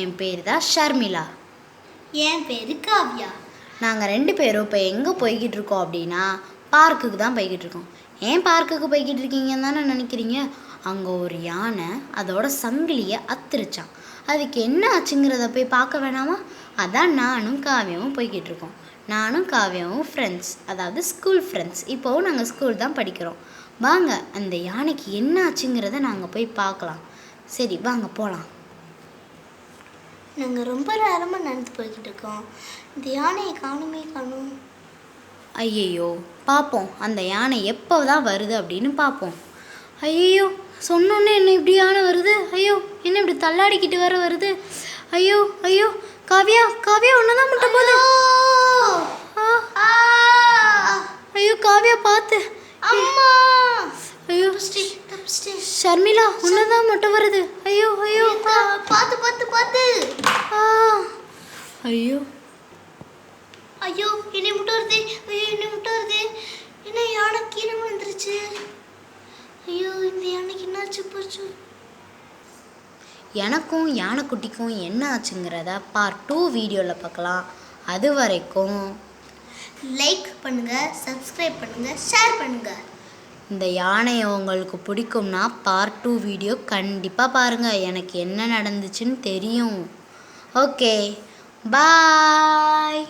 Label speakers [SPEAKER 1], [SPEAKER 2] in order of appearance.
[SPEAKER 1] என் பேர் தான் ஷர்மிளா.
[SPEAKER 2] என் பேர் காவ்யா.
[SPEAKER 1] நாங்கள் 2 பேரும் இப்போ எங்கே போய்கிட்டு இருக்கோம் அப்படின்னா பார்க்குக்கு தான் போய்கிட்டு இருக்கோம். ஏன் பார்க்குக்கு போய்கிட்டு இருக்கீங்கன்னு தானே நினைக்கிறீங்க? அங்கே ஒரு யானை அதோட சங்கிலியை அத்துருச்சான். அதுக்கு என்ன ஆச்சுங்கிறத போய் பார்க்க வேணாமா? அதான் நானும் காவியாவும் போய்கிட்டு இருக்கோம். நானும் காவியாவும் ஃப்ரெண்ட்ஸ், அதாவது ஸ்கூல் ஃப்ரெண்ட்ஸ். இப்போவும் நாங்கள் ஸ்கூல் தான் படிக்கிறோம். வாங்க அந்த யானைக்கு என்ன ஆச்சுங்கிறத நாங்கள் போய் பார்க்கலாம். சரி வாங்க போகலாம்.
[SPEAKER 2] நாங்கள் ரொம்ப நேரமாக நடந்து போய்கிட்டு இருக்கோம். இந்த யானையை காணும்.
[SPEAKER 1] ஐயையோ, பார்ப்போம் அந்த யானை எப்போ தான் வருது அப்படின்னு பார்ப்போம். ஐயோ, சொன்னோன்னே என்ன இப்படி யானை வருது? ஐயோ, என்ன இப்படி தள்ளாடிக்கிட்டு வருது? ஐயோ ஐயோ, காவியா ஒன்று தான் முட்டை போகுது. ஐயோ காவியா பார்த்து. ஐயோ ஷர்மிளா, ஒன்று தான் முட்டை வருது. ஐயோ
[SPEAKER 2] பார்த்து.
[SPEAKER 1] ஐயோ
[SPEAKER 2] என்னை முட்டை வருது. என்ன யானை கீழே வந்துருச்சு. ஐயோ, இந்த யானைக்கு என்னாச்சு போச்சு?
[SPEAKER 1] எனக்கும் யானைக்குட்டிக்கும் என்ன ஆச்சுங்கிறத பார்ட் 2 வீடியோவில் பார்க்கலாம். அது வரைக்கும்
[SPEAKER 2] லைக் பண்ணுங்கள், சப்ஸ்கிரைப் பண்ணுங்கள், ஷேர் பண்ணுங்கள்.
[SPEAKER 1] இந்த யானையை உங்களுக்கு பிடிக்கும்னா பார்ட் 2 வீடியோ கண்டிப்பாக பாருங்கள். எனக்கு என்ன நடந்துச்சுன்னு தெரியும். ஓகே, பாய்.